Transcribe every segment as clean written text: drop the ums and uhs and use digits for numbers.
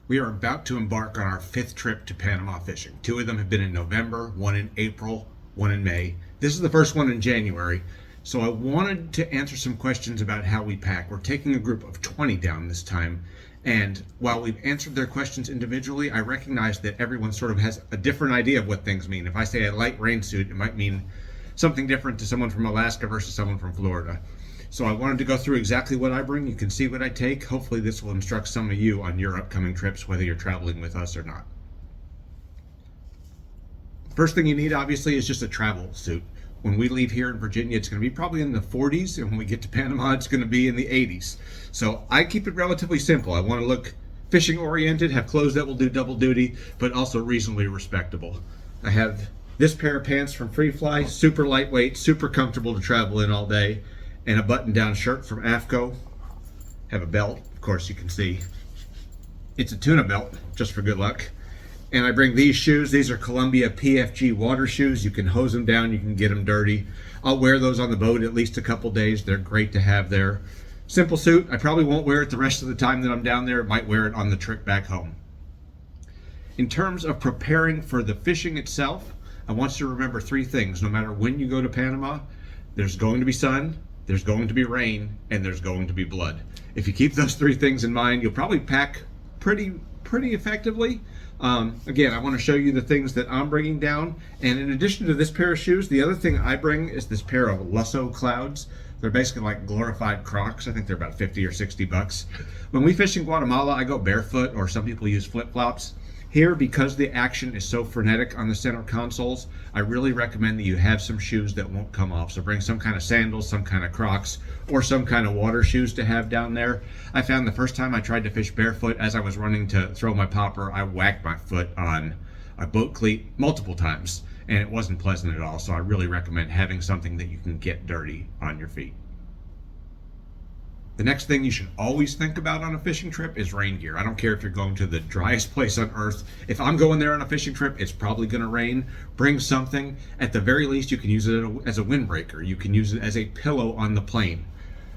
We are about to embark on our 5th trip to Panama fishing. 2 of them have been in November, 1 in April, 1 in May. This is the first one in January. So I wanted to answer some questions about how we pack. We're taking a group of 20 down this time. And while we've answered their questions individually, I recognize that everyone sort of has a different idea of what things mean. If I say a light rain suit, it might mean something different to someone from Alaska versus someone from Florida. So I wanted to go through exactly what I bring. You can see what I take. Hopefully this will instruct some of you on your upcoming trips, whether you're traveling with us or not. First thing you need, obviously, is just a travel suit. When we leave here in Virginia, it's going to be probably in the 40s, and when we get to Panama, it's going to be in the 80s. So I keep it relatively simple. I want to look fishing oriented, have clothes that will do double duty, but also reasonably respectable. I have this pair of pants from Free Fly, super lightweight, super comfortable to travel in all day, and a button-down shirt from AFTCO. Have a belt, of course you can see. It's a tuna belt, just for good luck. And I bring these shoes. These are Columbia PFG water shoes. You can hose them down, you can get them dirty. I'll wear those on the boat at least a couple days. They're great to have there. Simple suit. I probably won't wear it the rest of the time that I'm down there. Might wear it on the trip back home. In terms of preparing for the fishing itself, I want you to remember 3 things. No matter when you go to Panama, there's going to be sun, there's going to be rain, and there's going to be blood. If you keep those 3 things in mind, you'll probably pack pretty effectively. Again, I want to show you the things that I'm bringing down. And in addition to this pair of shoes, the other thing I bring is this pair of Lusso Clouds. They're basically like glorified Crocs. I think they're about 50 or 60 bucks. When we fish in Guatemala, I go barefoot, or some people use flip-flops. Here, because the action is so frenetic on the center consoles, I really recommend that you have some shoes that won't come off. So bring some kind of sandals, some kind of Crocs, or some kind of water shoes to have down there. I found the first time I tried to fish barefoot, as I was running to throw my popper, I whacked my foot on a boat cleat multiple times, and it wasn't pleasant at all. So I really recommend having something that you can get dirty on your feet. The next thing you should always think about on a fishing trip is rain gear. I don't care if you're going to the driest place on earth. If I'm going there on a fishing trip, it's probably going to rain. Bring something. At the very least, you can use it as a windbreaker. You can use it as a pillow on the plane.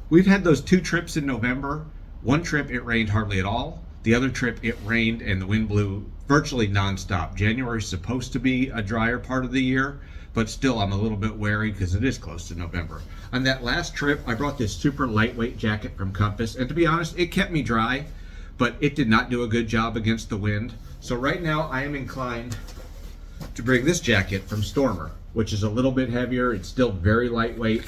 We've had those 2 trips in November. One trip, it rained hardly at all. The other trip, it rained and the wind blew virtually nonstop. January is supposed to be a drier part of the year, but still I'm a little bit wary because it is close to November. On that last trip, I brought this super lightweight jacket from Compass, and to be honest, it kept me dry, but it did not do a good job against the wind. So right now I am inclined to bring this jacket from Stormer, which is a little bit heavier. It's still very lightweight.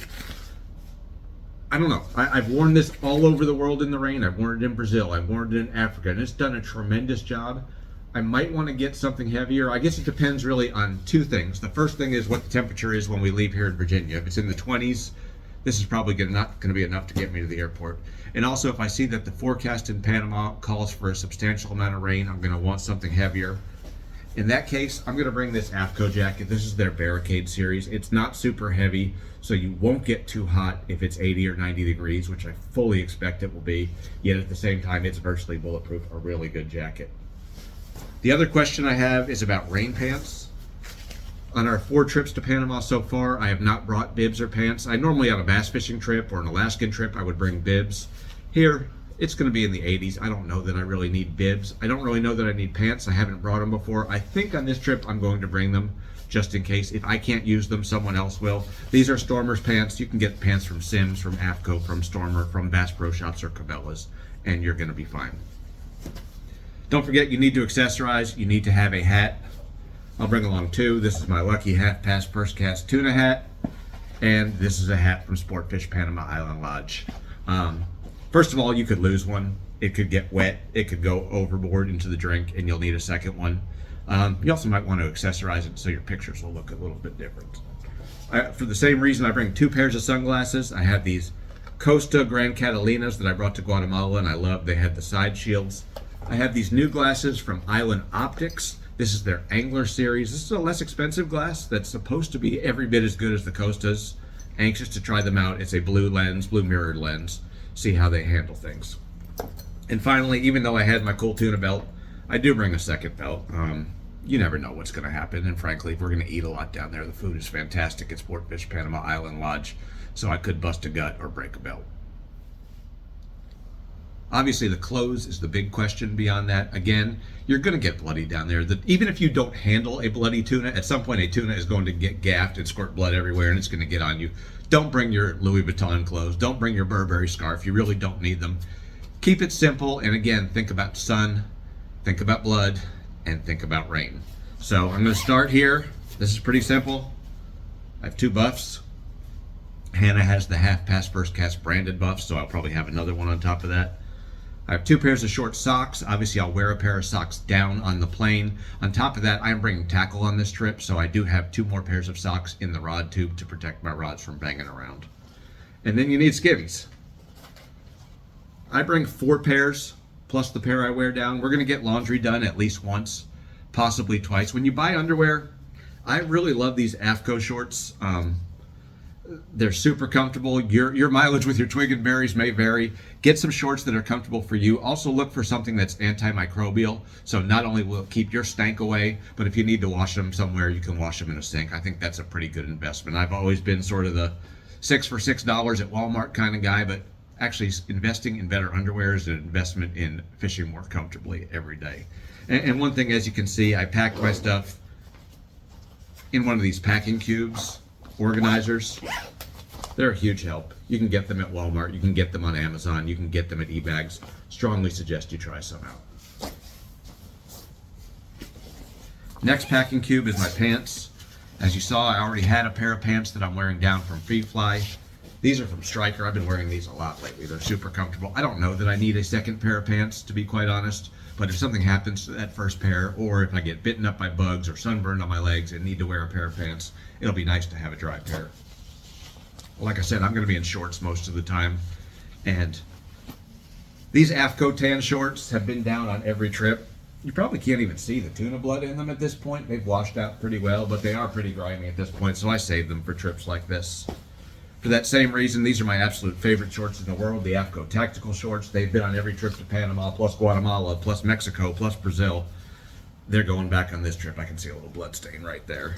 I don't know. I've worn this all over the world in the rain. I've worn it in Brazil. I've worn it in Africa, and it's done a tremendous job. I might want to get something heavier. I guess it depends really on 2 things. The first thing is what the temperature is when we leave here in Virginia. If it's in the 20s, this is probably not going to be enough to get me to the airport. And also, if I see that the forecast in Panama calls for a substantial amount of rain, I'm going to want something heavier. In that case, I'm going to bring this AFTCO jacket. This is their Barricade series. It's not super heavy, so you won't get too hot if it's 80 or 90 degrees, which I fully expect it will be. Yet at the same time, it's virtually bulletproof, a really good jacket. The other question I have is about rain pants. On our 4 trips to Panama so far, I have not brought bibs or pants. I normally on a bass fishing trip or an Alaskan trip, I would bring bibs. Here, it's going to be in the 80s. I don't know that I really need bibs. I don't really know that I need pants. I haven't brought them before. I think on this trip I'm going to bring them just in case. If I can't use them, someone else will. These are Stormer's pants. You can get pants from Sims, from AFTCO, from Stormer, from Bass Pro Shops or Cabela's, and you're going to be fine. Don't forget, you need to accessorize. You need to have a hat. I'll bring along 2. This is my Lucky Half Pass First Cast tuna hat, and this is a hat from Sportfish Panama Island Lodge. First of all, you could lose one. It could get wet. It could go overboard into the drink, and you'll need a second one. You also might want to accessorize it so your pictures will look a little bit different. For the same reason, I bring 2 pairs of sunglasses. I have these Costa Gran Catalinas that I brought to Guatemala, and I love. They had the side shields. I have these new glasses from Island Optics. This is their Angler series. This is a less expensive glass that's supposed to be every bit as good as the Costas. Anxious to try them out. It's a blue lens, blue mirrored lens. See how they handle things. And finally, even though I had my cool tuna belt, I do bring a second belt. You never know what's going to happen. And frankly, we're going to eat a lot down there. The food is fantastic at Sportfish Panama Island Lodge. So I could bust a gut or break a belt. Obviously, the clothes is the big question beyond that. Again, you're going to get bloody down there. Even if you don't handle a bloody tuna, at some point a tuna is going to get gaffed and squirt blood everywhere, and it's going to get on you. Don't bring your Louis Vuitton clothes. Don't bring your Burberry scarf. You really don't need them. Keep it simple, and again, think about sun, think about blood, and think about rain. So I'm going to start here. This is pretty simple. I have 2 buffs. Hannah has the half past first cast branded buff, so I'll probably have another one on top of that. I have 2 pairs of short socks. Obviously, I'll wear a pair of socks down on the plane. On top of that, I'm bringing tackle on this trip, so I do have 2 more pairs of socks in the rod tube to protect my rods from banging around. And then you need skivvies. I bring 4 pairs, plus the pair I wear down. We're going to get laundry done at least once, possibly twice. When you buy underwear, I really love these AFTCO shorts. They're super comfortable. Your mileage with your twig and berries may vary. Get some shorts that are comfortable for you. Also look for something that's antimicrobial. So not only will it keep your stank away, but if you need to wash them somewhere, you can wash them in a sink. I think that's a pretty good investment. I've always been sort of the 6 for $6 at Walmart kind of guy, but actually investing in better underwear is an investment in fishing more comfortably every day. And one thing, as you can see, I packed my stuff in one of these packing cubes organizers. They're a huge help. You can get them at Walmart, you can get them on Amazon, you can get them at eBags. Strongly suggest you try some out. Next packing cube is my pants. As you saw, I already had a pair of pants that I'm wearing down from Free Fly. These are from Striker. I've been wearing these a lot lately. They're super comfortable. I don't know that I need a second pair of pants, to be quite honest, but if something happens to that first pair, or if I get bitten up by bugs or sunburned on my legs and need to wear a pair of pants, it'll be nice to have a dry pair. Like I said, I'm going to be in shorts most of the time, and these AFTCO tan shorts have been down on every trip. You probably can't even see the tuna blood in them at this point. They've washed out pretty well, but they are pretty grimy at this point, so I save them for trips like this. For that same reason, these are my absolute favorite shorts in the world, the AFTCO tactical shorts. They've been on every trip to Panama, plus Guatemala, plus Mexico, plus Brazil. They're going back on this trip. I can see a little blood stain right there.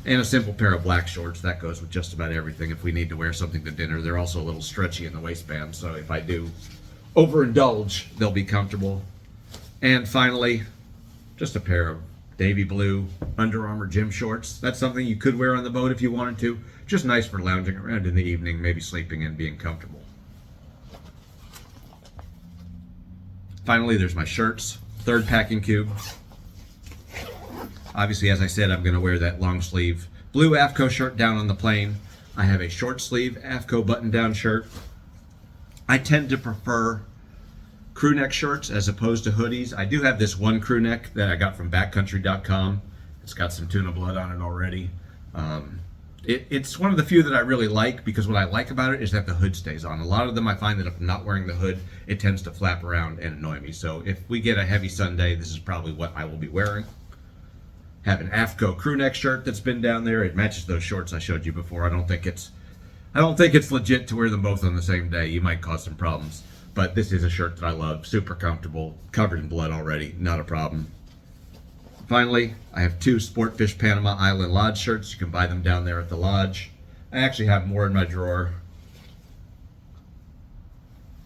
And a simple pair of black shorts. That goes with just about everything if we need to wear something to dinner. They're also a little stretchy in the waistband, so if I do overindulge, they'll be comfortable. And finally, just a pair of navy blue Under Armour gym shorts. That's something you could wear on the boat if you wanted to. Just nice for lounging around in the evening, maybe sleeping and being comfortable. Finally, there's my shirts. 3rd packing cube. Obviously, as I said, I'm going to wear that long sleeve blue AFTCO shirt down on the plane. I have a short sleeve AFTCO button down shirt. I tend to prefer crew neck shirts as opposed to hoodies. I do have this one crew neck that I got from Backcountry.com. It's got some tuna blood on it already. It's one of the few that I really like, because what I like about it is that the hood stays on. A lot of them I find that if I'm not wearing the hood, it tends to flap around and annoy me. So if we get a heavy sun day, this is probably what I will be wearing. Have an AFTCO crew neck shirt that's been down there. It matches those shorts I showed you before. I don't think it's legit to wear them both on the same day. You might cause some problems. But this is a shirt that I love. Super comfortable, covered in blood already, not a problem. Finally, I have 2 Sportfish Panama Island Lodge shirts. You can buy them down there at the lodge. I actually have more in my drawer.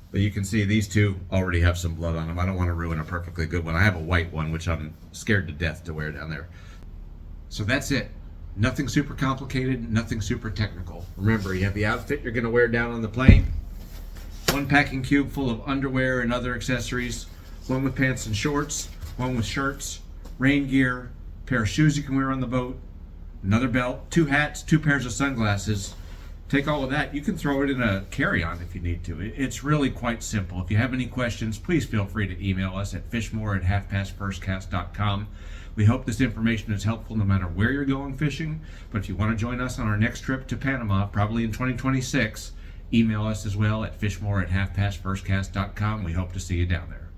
But you can see these 2 already have some blood on them. I don't want to ruin a perfectly good one. I have a white one, which I'm scared to death to wear down there. So that's it. Nothing super complicated, nothing super technical. Remember, you have the outfit you're going to wear down on the plane. 1 packing cube full of underwear and other accessories. 1 with pants and shorts. 1 with shirts. Rain gear, pair of shoes you can wear on the boat, another belt, 2 hats, 2 pairs of sunglasses. Take all of that. You can throw it in a carry-on if you need to. It's really quite simple. If you have any questions, please feel free to email us at fishmore@halfpastfirstcast.com. We hope this information is helpful no matter where you're going fishing. But if you want to join us on our next trip to Panama, probably in 2026, email us as well at fishmore@halfpastfirstcast.com. We hope to see you down there.